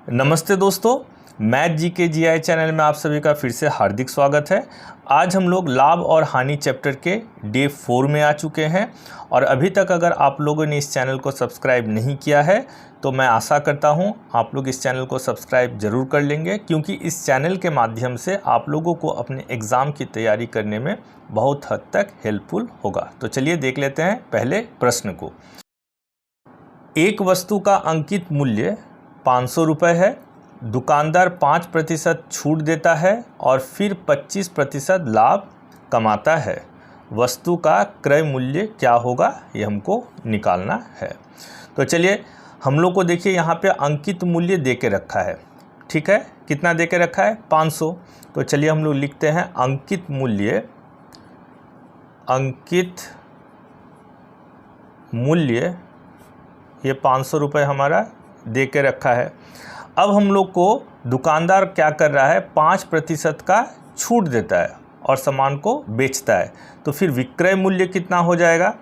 नमस्ते दोस्तों, math GK GI channel में आप सभी का फिर से हार्दिक स्वागत है। आज हम लोग लाभ और हानि चैप्टर के डे 4 में आ चुके हैं और अभी तक अगर आप लोगों ने इस चैनल को सब्सक्राइब नहीं किया है तो मैं आशा करता हूं आप लोग इस चैनल को सब्सक्राइब ज़रूर कर लेंगे, क्योंकि इस चैनल के माध्यम से आप लोगों को अपने एग्ज़ाम की तैयारी करने में बहुत हद तक हेल्पफुल होगा। तो चलिए देख लेते हैं पहले प्रश्न को। एक वस्तु का अंकित मूल्य 500 रुपये है। दुकानदार 5% छूट देता है और फिर 25% लाभ कमाता है। वस्तु का क्रय मूल्य क्या होगा, ये हमको निकालना है। तो चलिए हम लोग को देखिए, यहाँ पे अंकित मूल्य दे के रखा है। ठीक है, कितना दे के रखा है? 500। तो चलिए हम लोग लिखते हैं अंकित मूल्य ये 500 रुपये हमारा दे के रखा है। अब हम लोग को दुकानदार क्या कर रहा है, 5% का छूट देता है और सामान को बेचता है। तो फिर विक्रय मूल्य कितना हो जाएगा?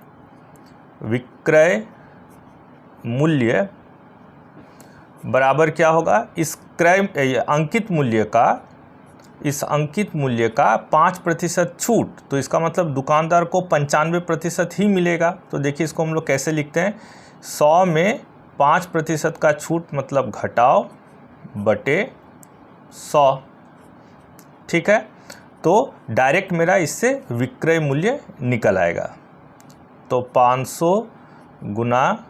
विक्रय मूल्य बराबर क्या होगा, इस अंकित मूल्य का 5% छूट, तो इसका मतलब दुकानदार को 95% ही मिलेगा। तो देखिए इसको हम लोग कैसे लिखते हैं, 100 में 5% का छूट मतलब घटाओ बटे 100। ठीक है, तो डायरेक्ट मेरा इससे विक्रय मूल्य निकल आएगा। तो 500 गुना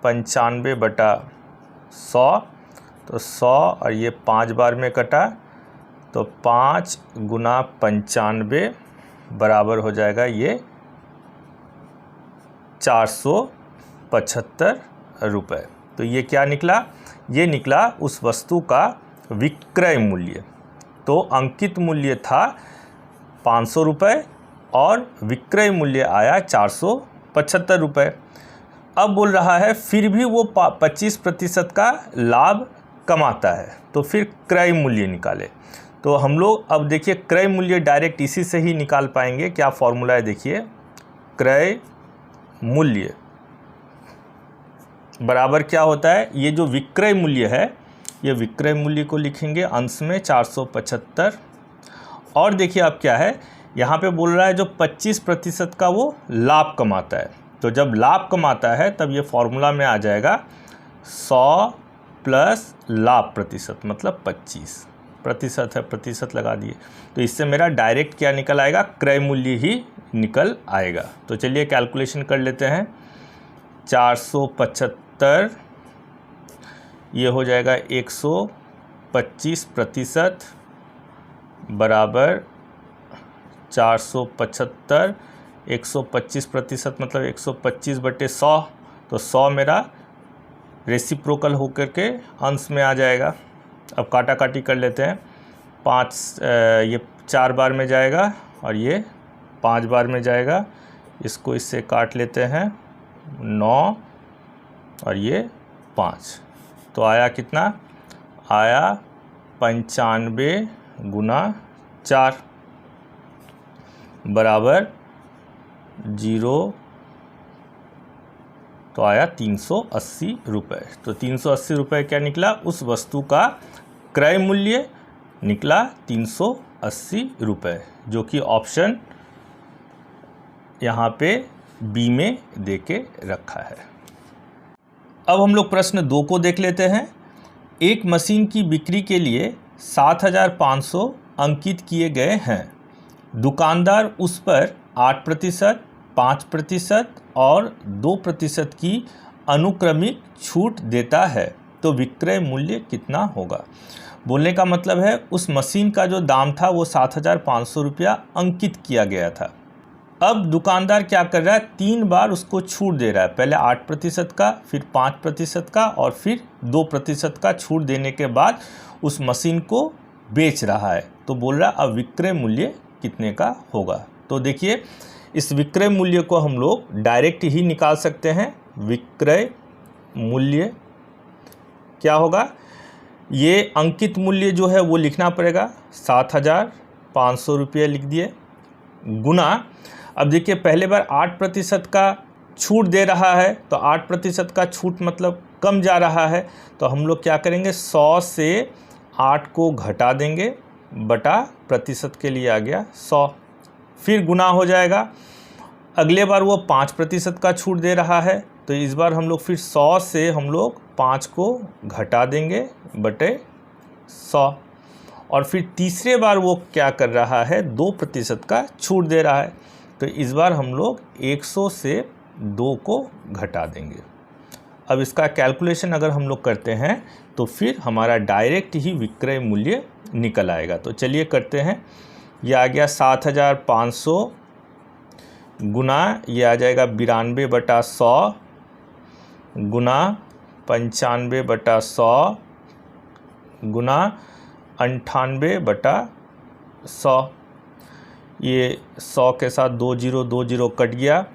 95 बटा 100, तो 100 और ये 5 बार में कटा, तो 5 गुना 95 बराबर हो जाएगा ये 475 रुपये। तो ये क्या निकला? ये निकला उस वस्तु का विक्रय मूल्य। तो अंकित मूल्य था 500 रुपये और विक्रय मूल्य आया 475 रुपये। अब बोल रहा है फिर भी वो 25% का लाभ कमाता है, तो फिर क्रय मूल्य निकाले। तो हम लोग अब देखिए क्रय मूल्य डायरेक्ट इसी से ही निकाल पाएंगे। क्या फॉर्मूला है देखिए, क्रय मूल्य बराबर क्या होता है, ये जो विक्रय मूल्य है, ये विक्रय मूल्य को लिखेंगे अंश में 475। और देखिए अब क्या है, यहाँ पे बोल रहा है जो 25% का वो लाभ कमाता है। तो जब लाभ कमाता है तब ये फॉर्मूला में आ जाएगा 100 प्लस लाभ प्रतिशत, मतलब 25% है, प्रतिशत लगा दिए। तो इससे मेरा डायरेक्ट क्या निकल आएगा, क्रय मूल्य ही निकल आएगा। तो चलिए कैलकुलेशन कर लेते हैं। 475 ये हो जाएगा 125% बराबर 475, 125% मतलब 125 बटे 100। तो 100 मेरा रेसिप्रोकल होकर के अंश में आ जाएगा। अब काटा काटी कर लेते हैं। 5 ये 4 बार में जाएगा और ये 5 बार में जाएगा। इसको इससे काट लेते हैं, 9 और ये 5। तो आया कितना? आया 95 गुना 4 बराबर 0, तो आया 380 रुपये। तो 380 रुपये क्या निकला, उस वस्तु का क्रय मूल्य निकला 380 रुपये, जो कि ऑप्शन यहाँ पे बी में दे के रखा है। अब हम लोग प्रश्न 2 को देख लेते हैं। एक मशीन की बिक्री के लिए 7500 अंकित किए गए हैं। दुकानदार उस पर 8%, 5% और 2% की अनुक्रमिक छूट देता है, तो विक्रय मूल्य कितना होगा? बोलने का मतलब है उस मशीन का जो दाम था वो 7500 रुपया अंकित किया गया था। अब दुकानदार क्या कर रहा है, 3 बार उसको छूट दे रहा है। पहले 8% का, फिर 5% का और फिर 2% का छूट देने के बाद उस मशीन को बेच रहा है। तो बोल रहा है अब विक्रय मूल्य कितने का होगा। तो देखिए इस विक्रय मूल्य को हम लोग डायरेक्ट ही निकाल सकते हैं। विक्रय मूल्य क्या होगा, ये अंकित मूल्य जो है वो लिखना पड़ेगा, 7500 रुपये लिख दिए, गुना। अब देखिए पहले बार 8% का छूट दे रहा है, तो 8% का छूट मतलब कम जा रहा है, तो हम लोग क्या करेंगे, 100 से 8 को घटा देंगे बटा प्रतिशत के लिए आ गया 100, फिर गुना हो जाएगा। अगले बार वो 5% का छूट दे रहा है, तो इस बार हम लोग फिर 100 से हम लोग 5 को घटा देंगे बटे 100, और फिर तीसरे बार वो क्या कर रहा है, 2% का छूट दे रहा है, तो इस बार हम लोग 100 से 2 को घटा देंगे। अब इसका कैलकुलेशन अगर हम लोग करते हैं तो फिर हमारा डायरेक्ट ही विक्रय मूल्य निकल आएगा। तो चलिए करते हैं। ये आ गया 7500 गुना, ये आ जाएगा 92/100 गुना 95/100 गुना 98/100। ये 100 के साथ 2 0 कट गया,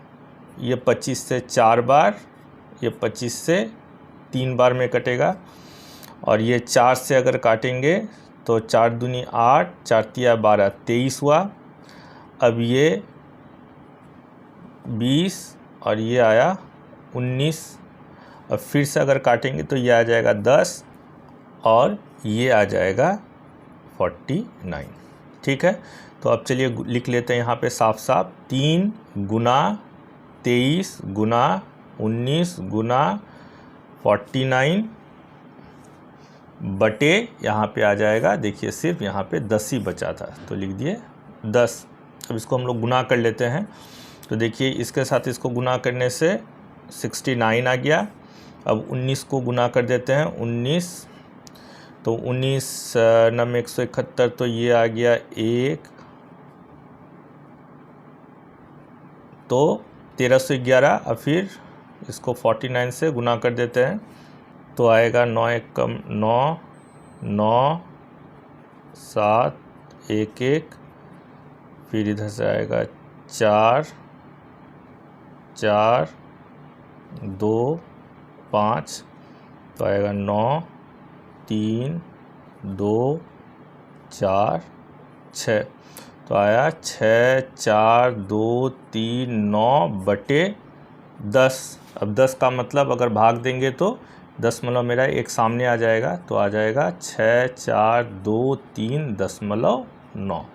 ये 25 से 4 बार, ये 25 से 3 बार में कटेगा, और ये 4 से अगर काटेंगे तो 4 दूनी 8, 4 तिया 12, 23 हुआ। अब ये 20 और ये आया 19, और फिर से अगर काटेंगे तो ये आ जाएगा 10 और ये आ जाएगा 49। ठीक है, तो अब चलिए लिख लेते हैं यहाँ पे साफ साफ, 3 गुना 23 गुना 19 गुना 49 बटे यहाँ पे आ जाएगा, देखिए सिर्फ यहाँ पे 10 ही बचा था तो लिख दिए 10। अब इसको हम लोग गुना कर लेते हैं, तो देखिए इसके साथ इसको गुना करने से 69 आ गया। अब 19 को गुना कर देते हैं, 19, तो 19 9 171, तो ये आ गया 1, तो 1311। अब फिर इसको 49 से गुना कर देते हैं, तो आएगा 9 1 कम 9, 9 7 1 1, फिर इधर से आएगा 4 4 2 5, तो आएगा 9 3 2 4 6, तो आया 6 4 2 3 9 बटे 10। अब 10 का मतलब अगर भाग देंगे तो 10 मेरा एक सामने आ जाएगा, तो आ जाएगा 6 4 2 3 0.9।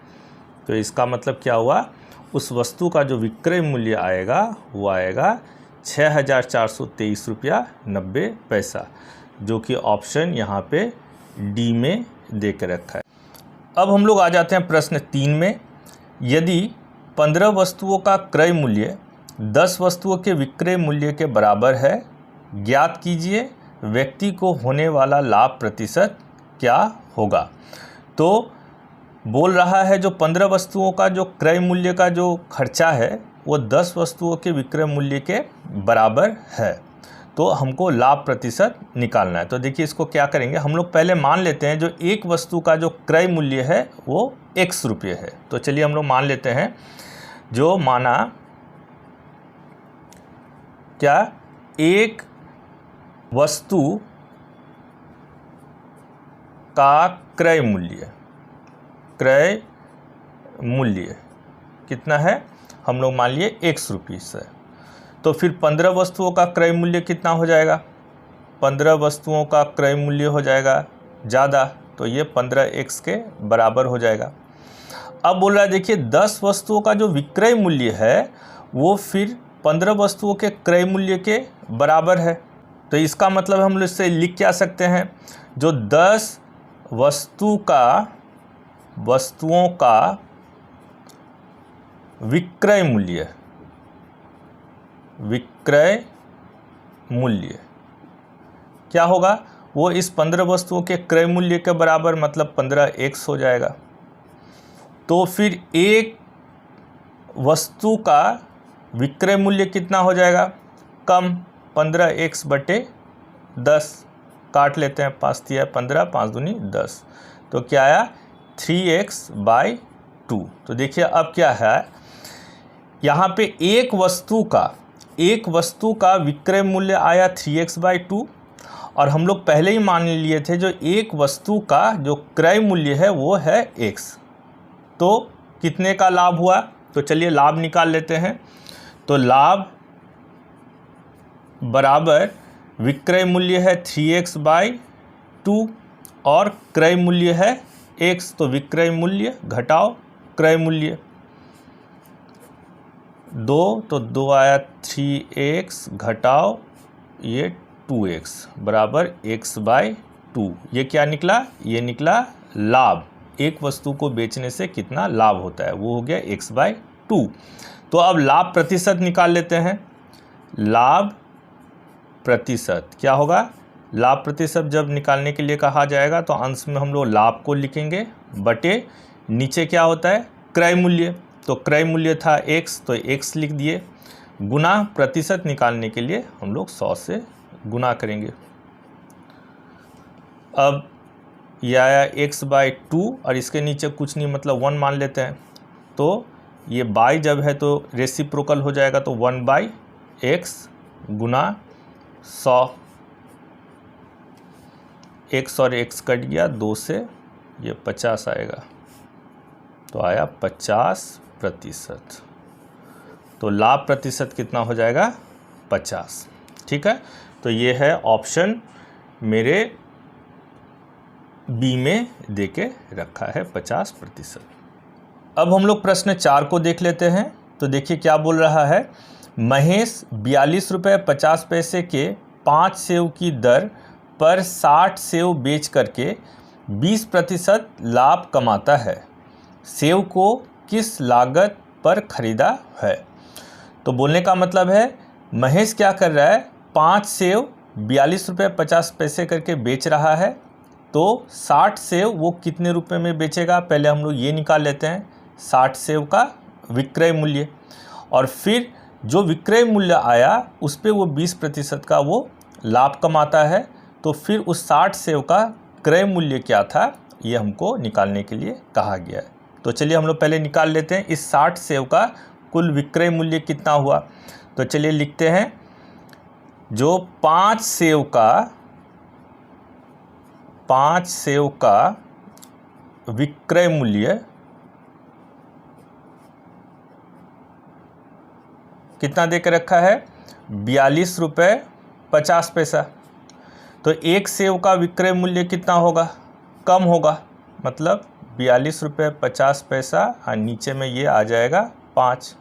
तो इसका मतलब क्या हुआ, उस वस्तु का जो विक्रय मूल्य आएगा वो आएगा 6423 रुपया 90 पैसा, जो कि ऑप्शन यहाँ पे डी में दे के रखा है। अब हम लोग आ जाते हैं प्रश्न 3 में। यदि 15 वस्तुओं का क्रय मूल्य 10 वस्तुओं के विक्रय मूल्य के बराबर है, ज्ञात कीजिए व्यक्ति को होने वाला लाभ प्रतिशत क्या होगा। तो बोल रहा है जो 15 वस्तुओं का जो क्रय मूल्य का जो खर्चा है वो 10 वस्तुओं के विक्रय मूल्य के बराबर है, तो हमको लाभ प्रतिशत निकालना है। तो देखिए इसको क्या करेंगे, हम लोग पहले मान लेते हैं जो एक वस्तु का जो क्रय मूल्य है वो x रुपये है। तो चलिए हम लोग मान लेते हैं, जो माना क्या, एक वस्तु का क्रय मूल्य कितना है, हम लोग मान लिए x रुपये से, तो फिर 15 वस्तुओं का क्रय मूल्य कितना हो जाएगा, 15 वस्तुओं का क्रय मूल्य हो जाएगा ज़्यादा, तो ये 15x के बराबर हो जाएगा। अब बोल रहा है देखिए 10 वस्तुओं का जो विक्रय मूल्य है वो फिर 15 वस्तुओं के क्रय मूल्य के बराबर है, तो इसका मतलब हम लोग इससे लिख क्या सकते हैं, जो 10 वस्तुओं का विक्रय मूल्य क्या होगा, वो इस 15 वस्तुओं के क्रय मूल्य के बराबर, मतलब 15x हो जाएगा। तो फिर एक वस्तु का विक्रय मूल्य कितना हो जाएगा, कम 15x बटे 10, काट लेते हैं, 5 तिया 15, 5 दूनी 10, तो क्या आया 3x/2। तो देखिए अब क्या है, यहाँ पे एक वस्तु का विक्रय मूल्य आया 3x/2, और हम लोग पहले ही मान लिए थे जो एक वस्तु का जो क्रय मूल्य है वो है x, तो कितने का लाभ हुआ, तो चलिए लाभ निकाल लेते हैं। तो लाभ बराबर विक्रय मूल्य है 3x/2 और क्रय मूल्य है x, तो विक्रय मूल्य घटाओ क्रय मूल्य 2, तो 2 आया 3x घटाओ ये 2x बराबर x/2। ये क्या निकला? ये निकला लाभ। एक वस्तु को बेचने से कितना लाभ होता है, वो हो गया x/2। तो अब लाभ प्रतिशत निकाल लेते हैं। लाभ प्रतिशत क्या होगा? लाभ प्रतिशत जब निकालने के लिए कहा जाएगा तो अंश में हम लोग लाभ को लिखेंगे बटे नीचे क्या होता है? क्रय मूल्य। तो क्रय मूल्य था x, तो x लिख दिए, गुना प्रतिशत निकालने के लिए हम लोग 100 से गुना करेंगे। अब यह आया x/2 और इसके नीचे कुछ नहीं मतलब 1 मान लेते हैं, तो ये बाई जब है तो रेसिप्रोकल हो जाएगा, तो 1/x गुना 100। x और x कट गया, 2 से ये 50 आएगा, तो आया 50%। तो लाभ प्रतिशत कितना हो जाएगा? 50। ठीक है, तो ये है ऑप्शन मेरे बी में देके रखा है 50%। अब हम लोग प्रश्न 4 को देख लेते हैं। तो देखिए क्या बोल रहा है। महेश 42 रुपये 50 पैसे के 5 सेव की दर पर 60 सेव बेच करके 20% लाभ कमाता है। सेव को किस लागत पर खरीदा है? तो बोलने का मतलब है महेश क्या कर रहा है, 5 सेव 42 रुपये 50 पैसे करके बेच रहा है, तो 60 सेव वो कितने रुपए में बेचेगा? पहले हम लोग ये निकाल लेते हैं 60 सेव का विक्रय मूल्य, और फिर जो विक्रय मूल्य आया उस पे वो 20% का वो लाभ कमाता है। तो फिर उस 60 सेव का क्रय मूल्य क्या था, ये हमको निकालने के लिए कहा गया है। तो चलिए हम लोग पहले निकाल लेते हैं इस 60 सेव का कुल विक्रय मूल्य कितना हुआ। तो चलिए लिखते हैं, जो 5 सेव का विक्रय मूल्य कितना दे के रखा है? 42 रुपये 50 पैसा। तो एक सेव का विक्रय मूल्य कितना होगा? कम होगा, मतलब 42 रुपये 50 पैसा और नीचे में ये आ जाएगा 5।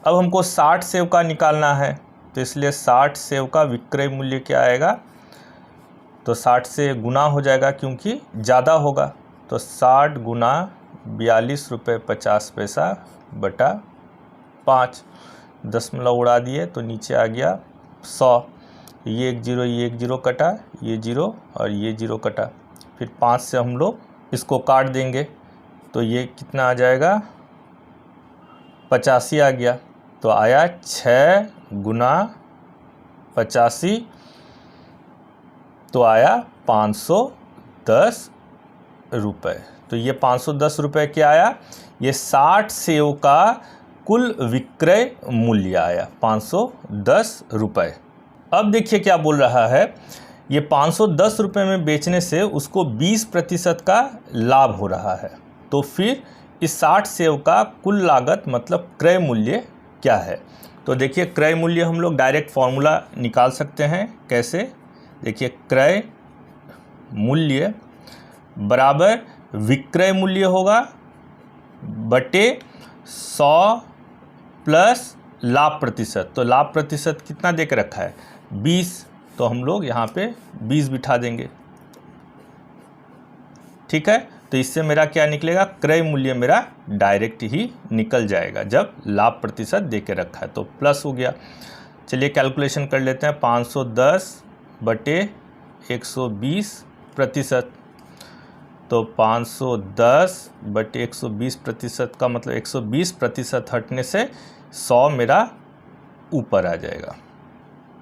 अब हमको 60 सेव का निकालना है, तो इसलिए 60 सेव का विक्रय मूल्य क्या आएगा? तो 60 से गुना हो जाएगा क्योंकि ज़्यादा होगा, तो 60 गुना 42 रुपये 50 पैसा बटा 5, दशमलव उड़ा दिए तो नीचे आ गया 100। ये 1 0 कटा, ये 0 और ये 0 कटा, फिर 5 से हम लोग इसको काट देंगे, तो ये कितना आ जाएगा? 85 आ गया। तो आया 6 गुना 85, तो आया 510 रुपये। तो ये 510 रुपये क्या आया? ये 60 सेव का कुल विक्रय मूल्य आया 510 रुपये। अब देखिए क्या बोल रहा है, ये 510 रुपये में बेचने से उसको 20% का लाभ हो रहा है। तो फिर इस 60 सेव का कुल लागत मतलब क्रय मूल्य क्या है? तो देखिए क्रय मूल्य हम लोग डायरेक्ट फॉर्मूला निकाल सकते हैं। कैसे? देखिए क्रय मूल्य बराबर विक्रय मूल्य होगा बटे 100 प्लस लाभ प्रतिशत। तो लाभ प्रतिशत कितना दे के रखा है? 20, तो हम लोग यहाँ पे 20 बिठा देंगे। ठीक है, तो इससे मेरा क्या निकलेगा? क्रय मूल्य मेरा डायरेक्ट ही निकल जाएगा जब लाभ प्रतिशत दे के रखा है, तो प्लस हो गया। चलिए कैलकुलेशन कर लेते हैं, 510 बटे 120%। तो 510 बटे 120% का मतलब 120% हटने से 100 मेरा ऊपर आ जाएगा।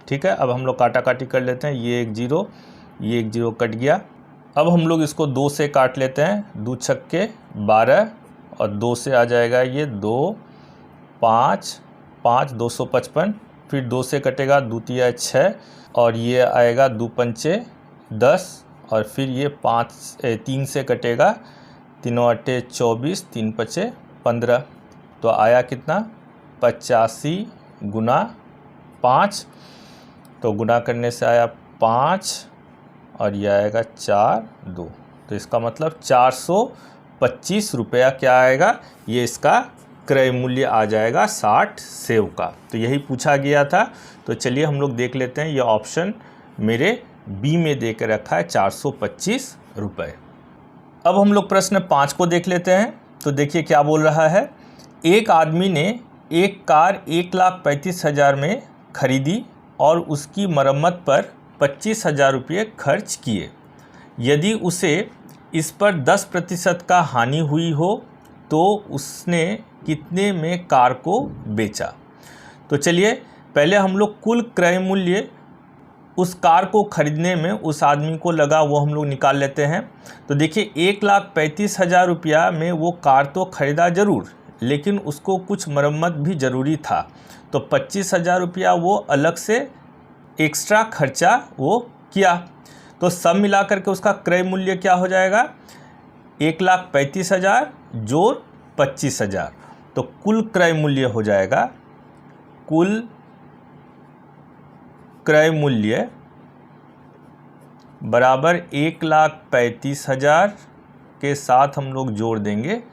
ठीक है, अब हम लोग काटा काटी कर लेते हैं, ये 1 0, ये 1 0 कट गया। अब हम लोग इसको 2 से काट लेते हैं, 2 छक्के 12 और 2 से आ जाएगा ये 2 5 5 255, फिर 2 से कटेगा 2 तिया 6 और ये आएगा 2 पंचे 10 और फिर ये 3 से कटेगा 3 8 24 3 पचे 15। तो आया कितना? 85 गुना 5, तो गुना करने से आया 5 और यह आएगा 4 2, तो इसका मतलब 425 रुपया क्या आएगा, ये इसका क्रय मूल्य आ जाएगा 60 सेव का। तो यही पूछा गया था। तो चलिए हम लोग देख लेते हैं, ये ऑप्शन मेरे बी में दे के रखा है 425 रुपये। अब हम लोग प्रश्न 5 को देख लेते हैं। तो देखिए क्या बोल रहा है, एक आदमी ने एक कार 1,35,000 में खरीदी और उसकी मरम्मत पर 25,000 रुपये खर्च किए। यदि उसे इस पर 10% का हानि हुई हो तो उसने कितने में कार को बेचा। तो चलिए पहले हम लोग कुल क्रय मूल्य उस कार को खरीदने में उस आदमी को लगा वो हम लोग निकाल लेते हैं। तो देखिए 1,35,000 रुपया में वो कार तो ख़रीदा ज़रूर, लेकिन उसको कुछ मरम्मत भी ज़रूरी था। तो 25,000 रुपया वो अलग से एक्स्ट्रा खर्चा वो किया। तो सब मिला करके उसका क्रय मूल्य क्या हो जाएगा, 1,35,000 जोड़ 25,000। तो कुल क्रय मूल्य हो जाएगा, कुल क्रय मूल्य बराबर 1,35,000 के साथ हम लोग जोड़ देंगे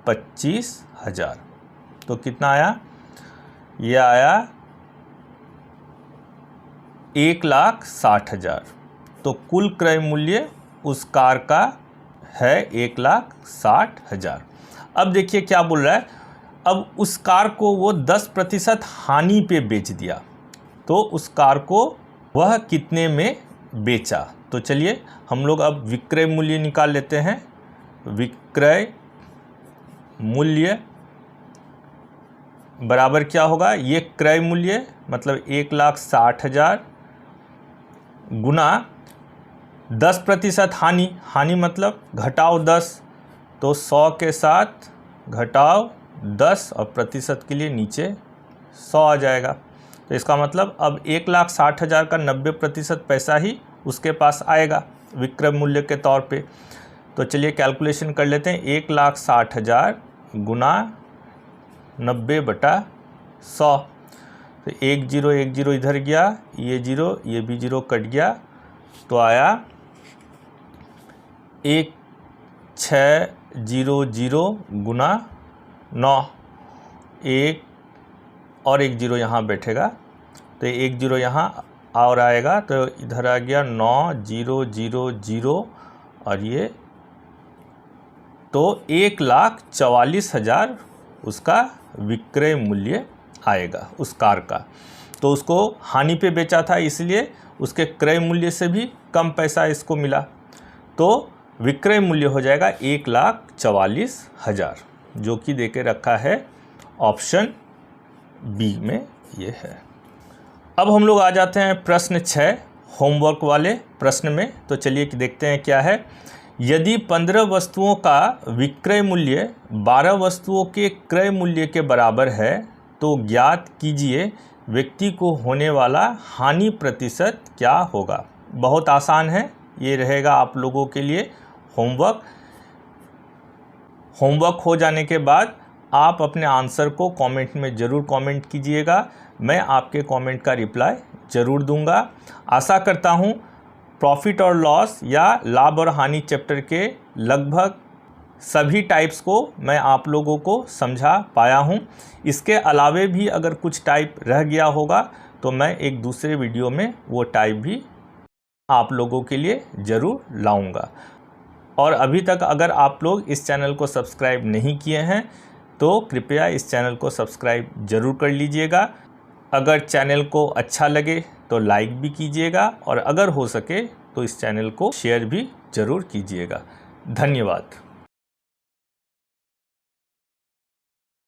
25,000। तो कितना आया, यह आया 1,60,000। तो कुल क्रय मूल्य उस कार का है 1,60,000। अब देखिए क्या बोल रहा है, अब उस कार को वो 10% हानि पे बेच दिया, तो उस कार को वह कितने में बेचा। तो चलिए हम लोग अब विक्रय मूल्य निकाल लेते हैं। विक्रय मूल्य बराबर क्या होगा, ये क्रय मूल्य मतलब 1,60,000 गुना 10% हानि, हानि मतलब घटाओ 10, तो 100 के साथ घटाओ 10 और प्रतिशत के लिए नीचे 100 आ जाएगा। तो इसका मतलब अब 1,60,000 का 90% पैसा ही उसके पास आएगा विक्रय मूल्य के तौर पे। तो चलिए कैलकुलेशन कर लेते हैं, 1,60,000 गुना 90/100। तो 1 0 1 0 इधर गया, ये 0 ये भी 0 कट गया, तो आया 1,600 गुना 9, 1 और 1 0 यहाँ बैठेगा, तो 1 0 यहाँ और आएगा, तो इधर आ गया 9 0 0 0 और ये, तो 1,44,000 उसका विक्रय मूल्य आएगा उस कार का। तो उसको हानि पे बेचा था, इसलिए उसके क्रय मूल्य से भी कम पैसा इसको मिला। तो विक्रय मूल्य हो जाएगा 1,44,000, जो कि देके रखा है ऑप्शन बी में ये है। अब हम लोग आ जाते हैं प्रश्न 6 होमवर्क वाले प्रश्न में। तो चलिए देखते हैं क्या है। यदि 15 वस्तुओं का विक्रय मूल्य 12 वस्तुओं के क्रय मूल्य के बराबर है तो ज्ञात कीजिए व्यक्ति को होने वाला हानि प्रतिशत क्या होगा। बहुत आसान है, ये रहेगा आप लोगों के लिए होमवर्क। होमवर्क हो जाने के बाद आप अपने आंसर को कमेंट में ज़रूर कमेंट कीजिएगा, मैं आपके कमेंट का रिप्लाई ज़रूर दूंगा। आशा करता हूँ प्रॉफिट और लॉस या लाभ और हानि चैप्टर के लगभग सभी टाइप्स को मैं आप लोगों को समझा पाया हूँ। इसके अलावे भी अगर कुछ टाइप रह गया होगा तो मैं एक दूसरे वीडियो में वो टाइप भी आप लोगों के लिए ज़रूर लाऊंगा। और अभी तक अगर आप लोग इस चैनल को सब्सक्राइब नहीं किए हैं तो कृपया इस चैनल को सब्सक्राइब ज़रूर कर लीजिएगा। अगर चैनल को अच्छा लगे तो लाइक भी कीजिएगा और अगर हो सके तो इस चैनल को शेयर भी ज़रूर कीजिएगा। धन्यवाद।